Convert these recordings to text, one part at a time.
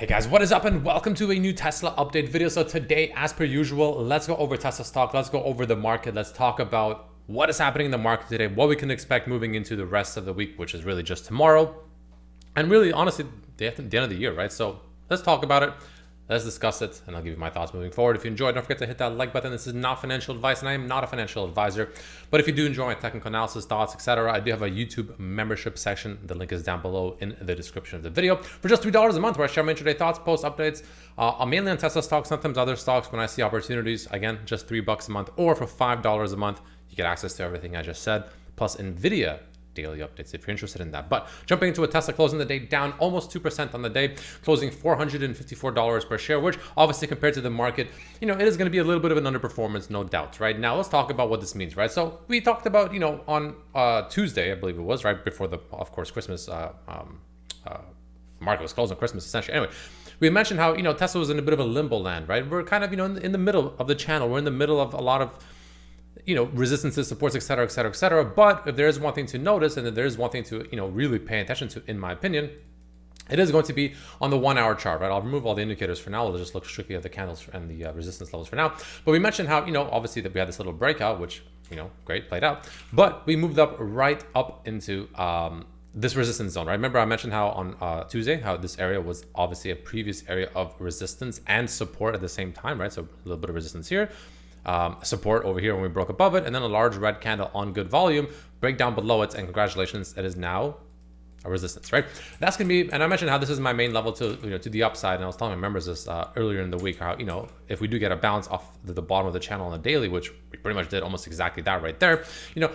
Hey guys, what is up and welcome to a new Tesla update video. So today, as per usual, let's go over Tesla stock. Let's go over the market. Let's talk about what is happening in the market today, what we can expect moving into the rest of the week, which is really just tomorrow. And really, honestly, the end of the year, right? So let's talk about it. Let's discuss it, and I'll give you my thoughts moving forward. If you enjoyed, don't forget to hit that like button. This is not financial advice, and I am not a financial advisor. But if you do enjoy my technical analysis, thoughts, etc., I do have a YouTube membership section. The link is down below in the description of the video. For just $3 a month, where I share my intraday thoughts, post updates, mainly on Tesla stocks, sometimes other stocks when I see opportunities. Again, just $3 a month, or for $5 a month, you get access to everything I just said, plus NVIDIA daily updates if you're interested in that. But jumping into a Tesla closing the day down almost 2% on the day, closing $454 per share, which obviously compared to the market, it is going to be a little bit of an underperformance, no doubt. Right now, let's talk about what this means, right? So we talked about, on Tuesday, I believe it was, right before the, of course, Christmas market was closed on Christmas, essentially. Anyway, we mentioned how, Tesla was in a bit of a limbo land, right? We're kind of, in the middle of the channel. We're in the middle of a lot of resistances, supports, et cetera, et cetera, et cetera. But if there is one thing to notice, and if there is one thing to, really pay attention to, in my opinion, it is going to be on the 1 hour chart, right? I'll remove all the indicators for now. We'll just look strictly at the candles and the resistance levels for now. But we mentioned how, obviously that we had this little breakout, which, great, played out. But we moved up right up into this resistance zone, right? Remember I mentioned how on Tuesday, how this area was obviously a previous area of resistance and support at the same time, right? So a little bit of resistance here. Support over here when we broke above it, and then a large red candle on good volume, break down below it, and congratulations, it is now a resistance, right? That's gonna be, and I mentioned how this is my main level to to the upside, and I was telling my members this earlier in the week, how if we do get a bounce off the bottom of the channel on the daily, which we pretty much did almost exactly that right there,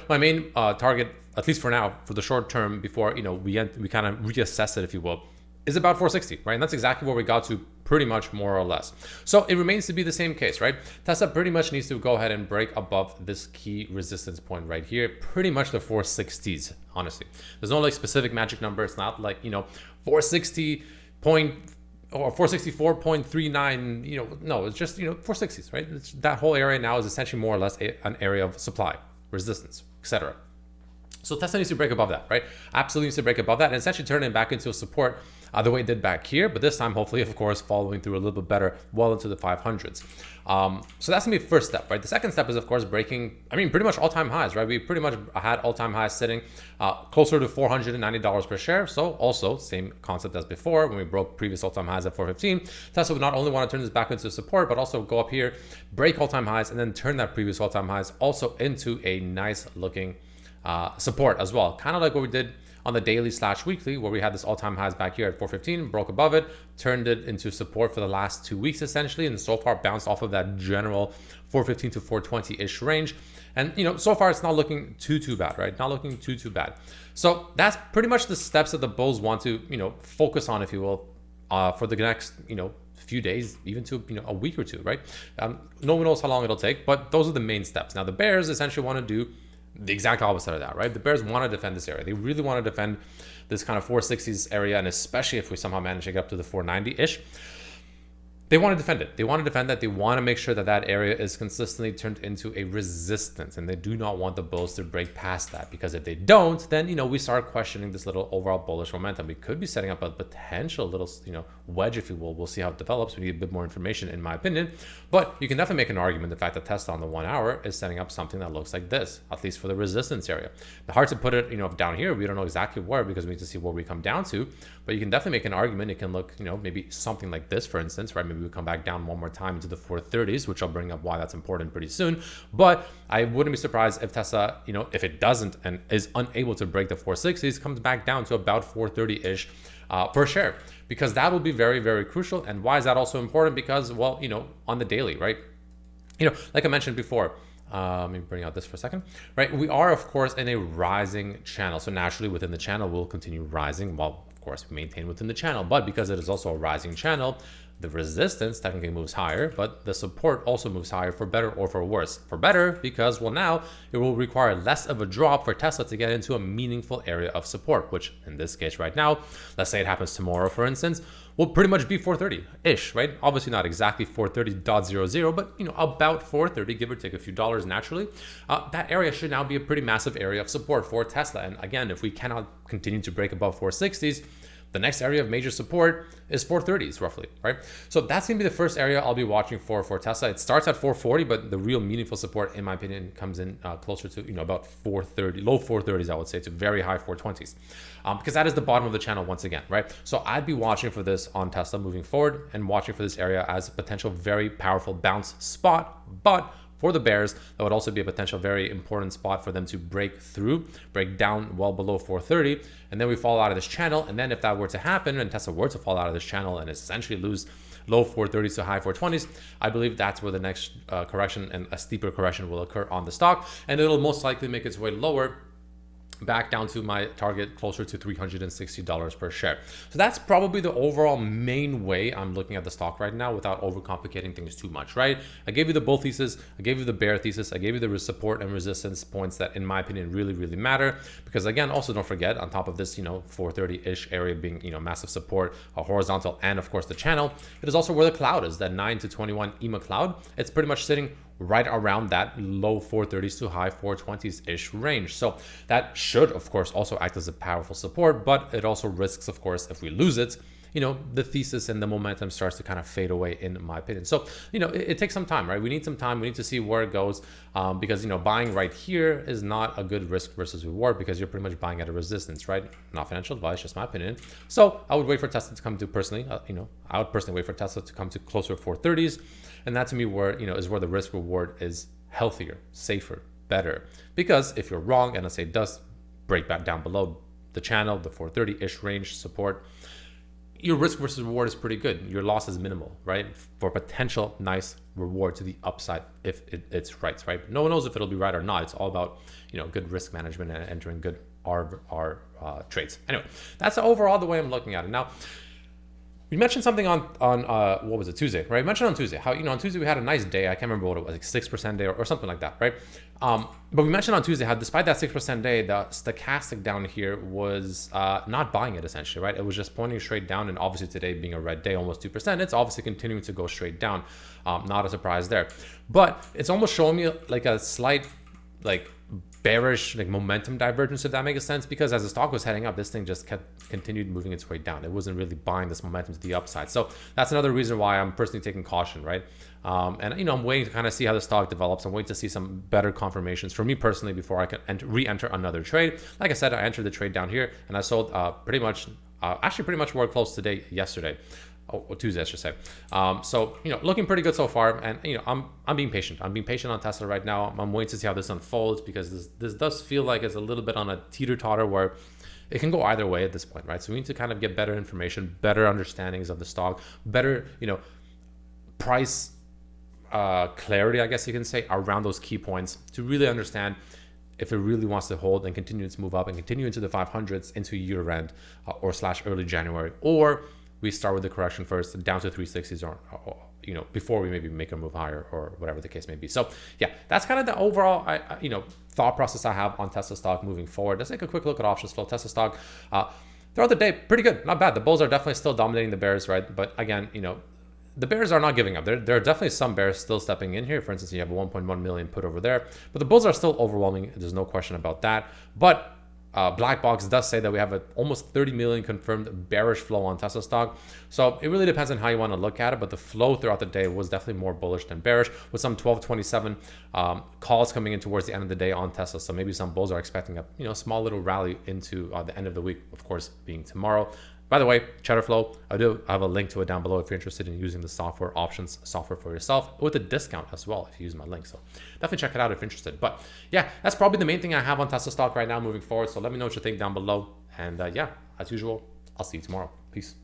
my main target, at least for now, for the short term, before we kind of reassess it, if you will, is about 460, right? And that's exactly where we got to, pretty much, more or less. So it remains to be the same case, right? Tesla pretty much needs to go ahead and break above this key resistance point right here, pretty much the 460s, honestly. There's no specific magic number. It's not like 460 point or 464.39, no, it's just 460s, right? That whole area now is essentially more or less an area of supply, resistance, etc. So Tesla needs to break above that, right? Absolutely needs to break above that and essentially turn it back into a support the way it did back here, but this time, hopefully, of course, following through a little bit better, well into the 500s. So that's gonna be the first step, right? The second step is, of course, breaking, pretty much all-time highs, right? We pretty much had all-time highs sitting closer to $490 per share. So also, same concept as before, when we broke previous all-time highs at 415, Tesla would not only want to turn this back into support, but also go up here, break all-time highs, and then turn that previous all-time highs also into a nice-looking support as well. Kind of like what we did on the daily / weekly, where we had this all-time highs back here at 415, broke above it, turned it into support for the last 2 weeks essentially, and so far bounced off of that general 415 to 420-ish range. And so far it's not looking too bad, right? Not looking too bad. So that's pretty much the steps that the bulls want to focus on, if you will, for the next few days, even to a week or two, right? No one knows how long it'll take, but those are the main steps. Now the bears essentially want to do the exact opposite of that, right? The bears want to defend this area. They really want to defend this kind of 460s area, and especially if we somehow manage to get up to the 490-ish. They want to defend it. They want to defend that. They want to make sure that that area is consistently turned into a resistance, and they do not want the bulls to break past that, because if they don't, then we start questioning this little overall bullish momentum. We could be setting up a potential little wedge, if you will. We'll see how it develops. We need a bit more information, in my opinion, but you can definitely make an argument the fact that Tesla on the 1 hour is setting up something that looks like this, at least for the resistance area. It's hard to put it down here. We don't know exactly where, because we need to see where we come down to, but you can definitely make an argument. It can look maybe something like this, for instance, right? Maybe we come back down one more time into the 430s, which I'll bring up why that's important pretty soon. But I wouldn't be surprised if Tesla, if it doesn't and is unable to break the 460s, comes back down to about 430-ish per share, because that will be very, very crucial. And why is that also important? Because, well, on the daily, right? Like I mentioned before, let me bring out this for a second, right? We are, of course, in a rising channel. So naturally within the channel, we'll continue rising. Well, of course, we maintain within the channel, but because it is also a rising channel, the resistance technically moves higher, but the support also moves higher, for better or for worse. For better, because, well, now it will require less of a drop for Tesla to get into a meaningful area of support, which in this case right now, let's say it happens tomorrow, for instance, will pretty much be 430-ish, right? Obviously not exactly 430.00, but about 430, give or take a few dollars naturally. That area should now be a pretty massive area of support for Tesla. And again, if we cannot continue to break above 460s, The next area of major support is 430s roughly, right? So that's gonna be the first area I'll be watching for Tesla. It starts at 440, but the real meaningful support, in my opinion, comes in closer to, about 430, low 430s, I would say, to very high 420s, because that is the bottom of the channel once again, right? So I'd be watching for this on Tesla moving forward and watching for this area as a potential very powerful bounce spot, but for the bears, that would also be a potential very important spot for them to break through, break down well below 430, and then we fall out of this channel. And then if that were to happen and Tesla were to fall out of this channel and essentially lose low 430s to high 420s, I believe that's where the next correction and a steeper correction will occur on the stock. And it'll most likely make its way lower, back down to my target closer to $360 per share. So that's probably the overall main way I'm looking at the stock right now without overcomplicating things too much, right? I gave you the bull thesis, I gave you the bear thesis, I gave you the support and resistance points that in my opinion really, really matter. Because again, also don't forget, on top of this, 430-ish area being, massive support, a horizontal, and of course the channel, it is also where the cloud is, that 9 to 21 EMA cloud. It's pretty much sitting right around that low 430s to high 420s-ish range. So that should, of course, also act as a powerful support, but it also risks, of course, if we lose it, the thesis and the momentum starts to kind of fade away, in my opinion. So, it takes some time, right? We need some time. We need to see where it goes, because, buying right here is not a good risk versus reward, because you're pretty much buying at a resistance, right? Not financial advice, just my opinion. So I would wait for Tesla to come to personally, I would personally wait for Tesla to come to closer to 430s. And that to me is where the risk reward is healthier, safer, better. Because if you're wrong, and let's say it does break back down below the channel, the 430-ish range support, your risk versus reward is pretty good. Your loss is minimal, right? For potential nice reward to the upside if it's right? No one knows if it'll be right or not. It's all about, good risk management and entering good R trades. Anyway, that's overall the way I'm looking at it. Now, we mentioned something on what was it, Tuesday, right? We mentioned on Tuesday how, on Tuesday we had a nice day. I can't remember what it was, like 6% day or something like that, right? But we mentioned on Tuesday how despite that 6% day, the stochastic down here was not buying it essentially, right? It was just pointing straight down, and obviously today being a red day, almost 2%, it's obviously continuing to go straight down. Not a surprise there. But it's almost showing me like a slight, bearish momentum divergence, if that makes sense, because as the stock was heading up, this thing just continued moving its way down. It wasn't really buying this momentum to the upside. So that's another reason why I'm personally taking caution, right? And I'm waiting to kind of see how the stock develops. I'm waiting to see some better confirmations for me personally before I can re-enter another trade. Like I said, I entered the trade down here and I sold pretty much more close today, yesterday. Or Tuesday, I should say. So, looking pretty good so far. And, I'm being patient. I'm being patient on Tesla right now. I'm waiting to see how this unfolds, because this does feel like it's a little bit on a teeter-totter where it can go either way at this point, right? So we need to kind of get better information, better understandings of the stock, better, price clarity, I guess you can say, around those key points to really understand if it really wants to hold and continue its move up and continue into the 500s into year end or / early January, or we start with the correction first down to 360s or before we maybe make a move higher or whatever the case may be. So yeah, that's kind of the overall thought process I have on Tesla stock moving forward. Let's take a quick look at options flow. Tesla stock throughout the day, pretty good, not bad. The bulls are definitely still dominating the bears, right? But again, the bears are not giving up. There are definitely some bears still stepping in here. For instance, you have a 1.1 million put over there, but the bulls are still overwhelming. There's no question about that. But Black Box does say that we have an almost 30 million confirmed bearish flow on Tesla stock. So it really depends on how you want to look at it, but the flow throughout the day was definitely more bullish than bearish, with some 1227 calls coming in towards the end of the day on Tesla. So maybe some bulls are expecting a small little rally into the end of the week, of course, being tomorrow. By the way, Cheddar Flow, I do have a link to it down below if you're interested in using the software options software for yourself with a discount as well if you use my link. So definitely check it out if you're interested. But yeah, that's probably the main thing I have on Tesla stock right now moving forward. So let me know what you think down below. And yeah, as usual, I'll see you tomorrow. Peace.